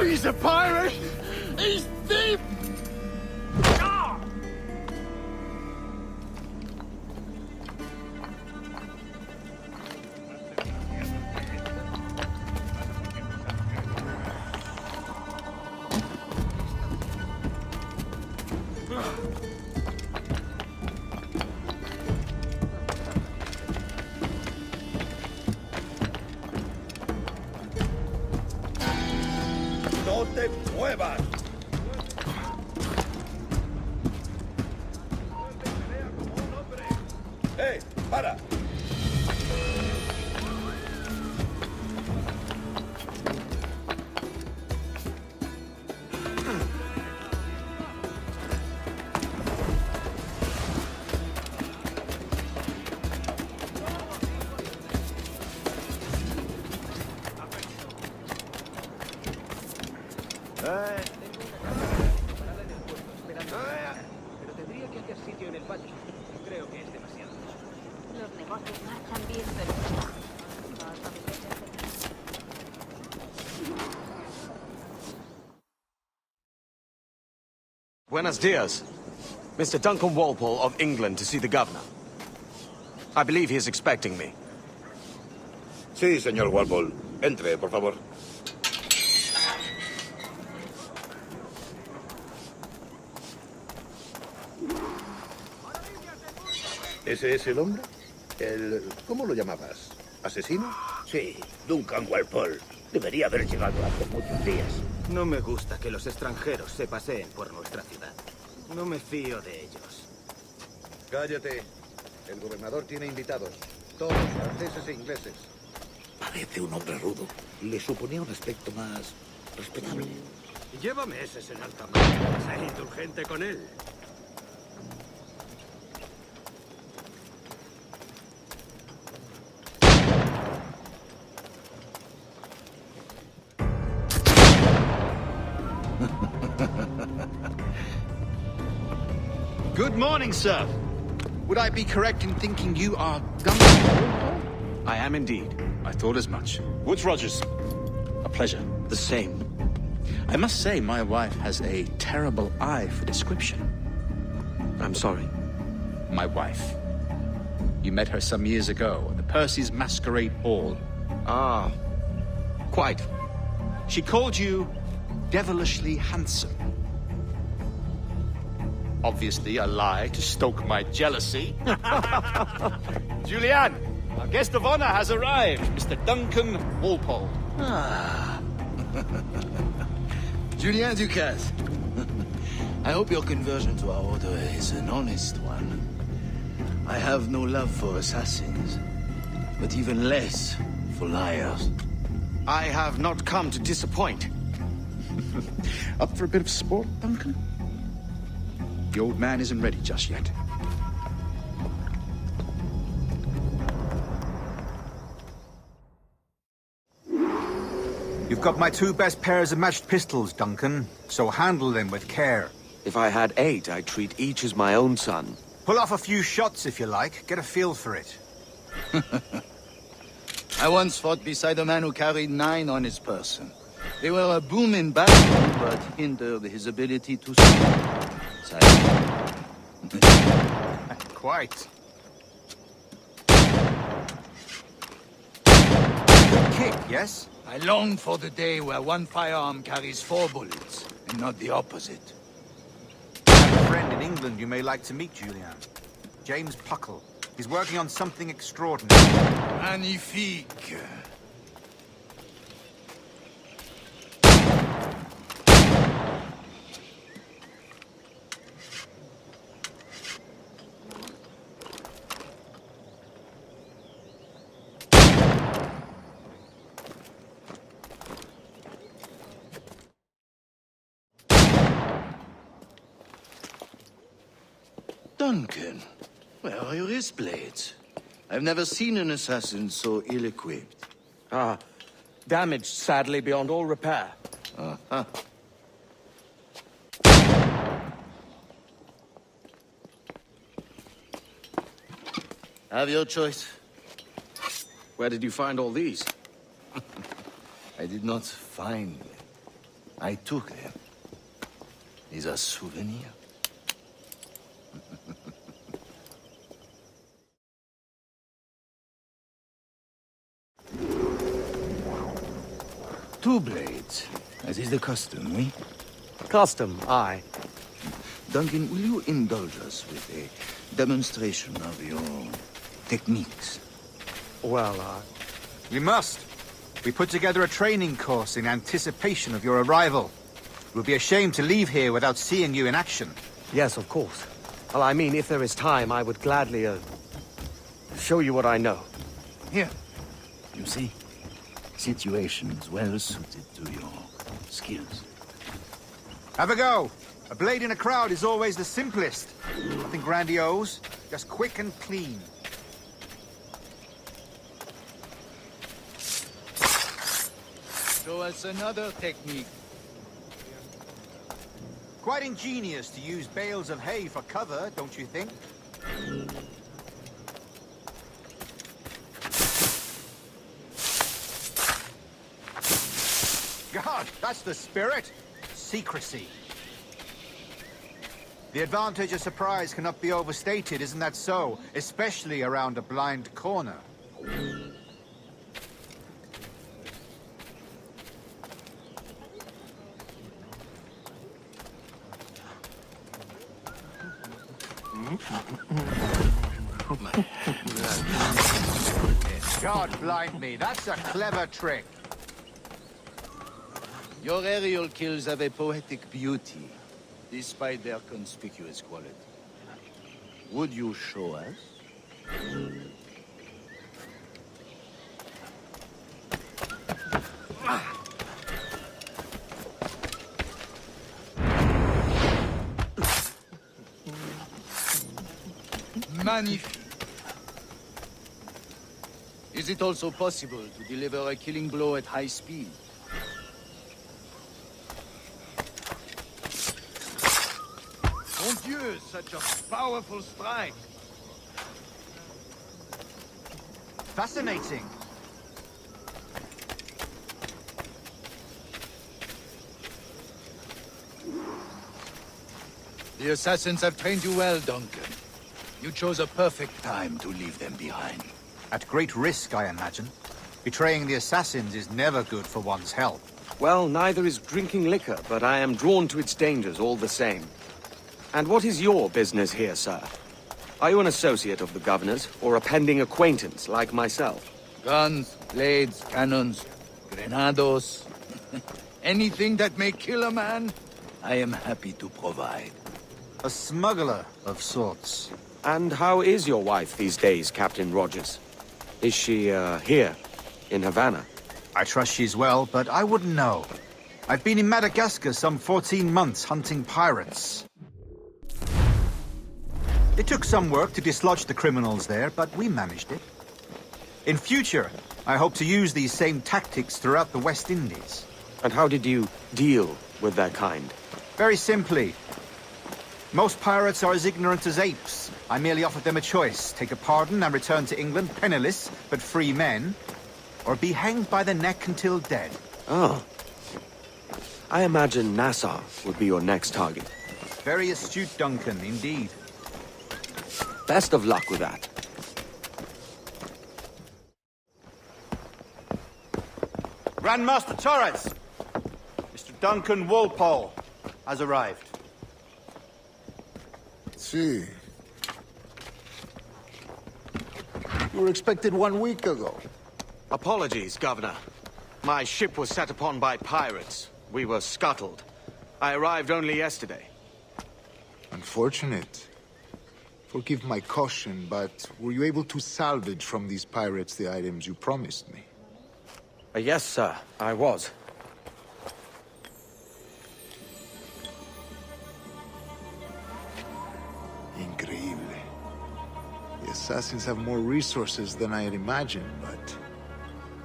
He's a pirate! He's thief! Ah! ¡No te muevas! ¡Eh! ¡Para! Pero tendría que hacer sitio en el patio. Creo que es demasiado. Los negocios marchan bien, pero Buenos dias. Mr. Duncan Walpole of England to see the governor. I believe he is expecting me. Sí, señor Walpole. Entre, por favor. ¿Ese es el hombre? ¿Cómo lo llamabas? ¿Asesino? Sí, Duncan Walpole. Debería haber llegado hace muchos días. No me gusta que los extranjeros se paseen por nuestra ciudad. No me fío de ellos. Cállate. El gobernador tiene invitados. Todos franceses e ingleses. Parece un hombre rudo. Le suponía un aspecto más respetable. Lleva meses en alta mar. Sé indulgente con él. Good morning, sir. Would I be correct in thinking you are Duncan? I am indeed. I thought as much. Woods Rogers. A pleasure. The same. I must say, my wife has a terrible eye for description. I'm sorry. My wife. You met her some years ago at the Percy's Masquerade Ball. Ah, quite. She called you devilishly handsome. Obviously a lie to stoke my jealousy. Julianne, our guest of honor has arrived, Mr. Duncan Walpole. Ah. Julien Ducasse. I hope your conversion to our order is an honest one. I have no love for assassins, but even less for liars. I have not come to disappoint. Up for a bit of sport, Duncan? The old man isn't ready just yet. You've got my two best pairs of matched pistols, Duncan, so handle them with care. If I had 8, I'd treat each as my own son. Pull off a few shots if you like, get a feel for it. I once fought beside a man who carried 9 on his person. They were a boom in battle, but hindered his ability to speak. Quite. Good kick, yes? I long for the day where one firearm carries 4 bullets, and not the opposite. I have a friend in England you may like to meet, Julian. James Puckle. He's working on something extraordinary. Magnifique. Duncan, where are your wrist blades? I've never seen an assassin so ill-equipped. Ah, damaged sadly beyond all repair. Uh-huh. Have your choice. Where did you find all these? I did not find them. I took them. Is a souvenir. Two blades, as is the custom, we? Custom, aye. Duncan, will you indulge us with a demonstration of your techniques? Well, We must. We put together a training course in anticipation of your arrival. It would be a shame to leave here without seeing you in action. yes, of course. Well, I mean, if there is time, I would gladly, show you what I know. Here. You see? Situations well suited to your skills. Have a go. A blade in a crowd is always the simplest. Nothing grandiose, just quick and clean. Show us another technique. Quite ingenious to use bales of hay for cover, don't you think? God, that's the spirit. Secrecy. The advantage of surprise cannot be overstated, isn't that so? Especially around a blind corner. God blind me, that's a clever trick. Your aerial kills have a poetic beauty, despite their conspicuous quality. Would you show us? Magnifique. Is it also possible to deliver a killing blow at high speed? Mon Dieu, such a powerful strike. Fascinating. The assassins have trained you well, Duncan. You chose a perfect time to leave them behind. At great risk, I imagine. Betraying the assassins is never good for one's health. Well, neither is drinking liquor, but I am drawn to its dangers all the same. And what is your business here, sir? Are you an associate of the governor's, or a pending acquaintance like myself? Guns, blades, cannons, grenados. Anything that may kill a man, I am happy to provide. A smuggler of sorts. And how is your wife these days, Captain Rogers? Is she, here, in Havana? I trust she's well, but I wouldn't know. I've been in Madagascar some 14 months hunting pirates. It took some work to dislodge the criminals there, but we managed it. In future, I hope to use these same tactics throughout the West Indies. And how did you deal with that kind? Very simply. Most pirates are as ignorant as apes. I merely offered them a choice. Take a pardon and return to England penniless, but free men. Or be hanged by the neck until dead. Oh. I imagine Nassau would be your next target. Very astute, Duncan, indeed. Best of luck with that. Grandmaster Torres! Mr. Duncan Walpole has arrived. See. You were expected 1 week ago. Apologies, Governor. My ship was set upon by pirates. We were scuttled. I arrived only yesterday. Unfortunate. Forgive my caution, but were you able to salvage from these pirates the items you promised me? Yes, sir, I was. Increíble. The assassins have more resources than I had imagined, but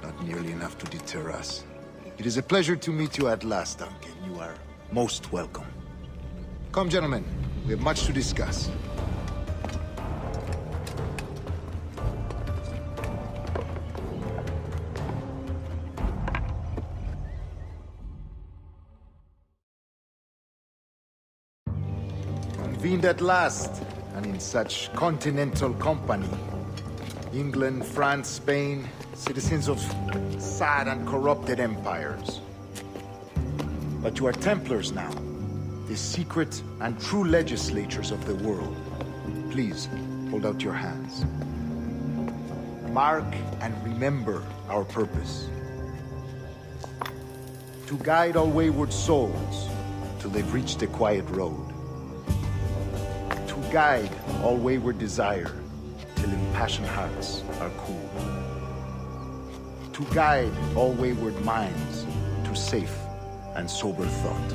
not nearly enough to deter us. It is a pleasure to meet you at last, Duncan. You are most welcome. Come, gentlemen. We have much to discuss. convened at last, and in such continental company. England, France, Spain, citizens of sad and corrupted empires. But you are Templars now, the secret and true legislators of the world. Please, hold out your hands. Mark and remember our purpose. To guide all wayward souls till they've reached the quiet road. To guide all wayward desire till impassioned hearts are cool. To guide all wayward minds to safe and sober thought.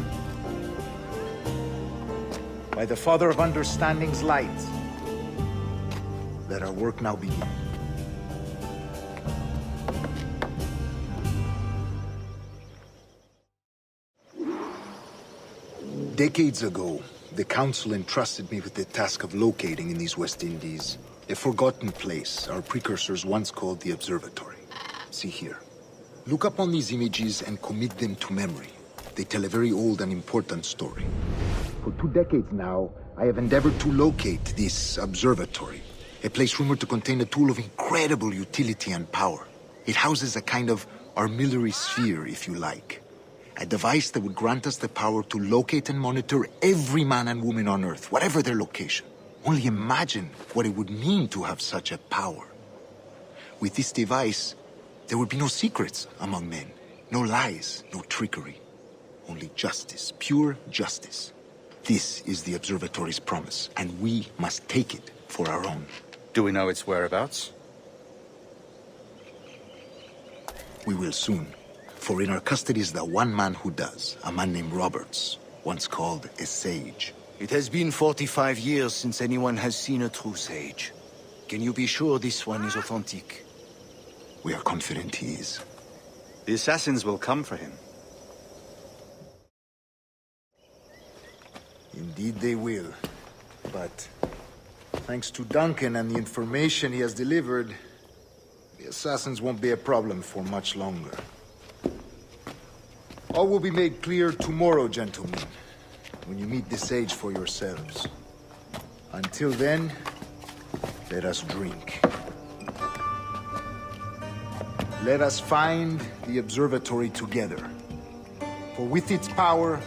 By the Father of Understanding's light, let our work now begin. Decades ago, the Council entrusted me with the task of locating in these West Indies a forgotten place our precursors once called the Observatory. See here. Look upon these images and commit them to memory. They tell a very old and important story. For 2 decades now, I have endeavored to locate this observatory, a place rumored to contain a tool of incredible utility and power. It houses a kind of armillary sphere, if you like. A device that would grant us the power to locate and monitor every man and woman on Earth, whatever their location. Only imagine what it would mean to have such a power. With this device, there would be no secrets among men, no lies, no trickery. Only justice, pure justice. This is the Observatory's promise, and we must take it for our own. Do we know its whereabouts? We will soon. For in our custody is the one man who does, a man named Roberts, once called a sage. It has been 45 years since anyone has seen a true sage. Can you be sure this one is authentic? We are confident he is. The assassins will come for him. Indeed they will. But thanks to Duncan and the information he has delivered, the assassins won't be a problem for much longer. All will be made clear tomorrow, gentlemen, when you meet the sage for yourselves. Until then, let us drink. Let us find the observatory together. For with its power,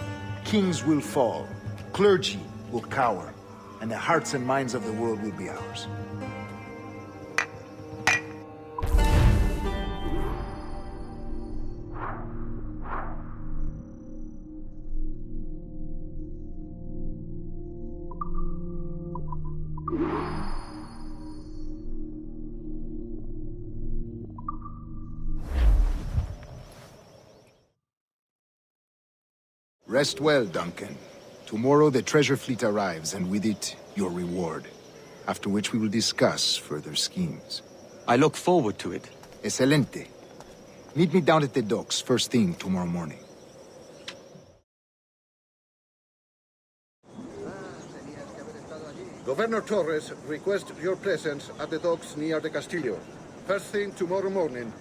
kings will fall, clergy will cower, and the hearts and minds of the world will be ours. Rest well, Duncan. Tomorrow the treasure fleet arrives, and with it, your reward. After which we will discuss further schemes. I look forward to it. Excelente. Meet me down at the docks first thing tomorrow morning. Governor Torres requests your presence at the docks near the Castillo. First thing tomorrow morning.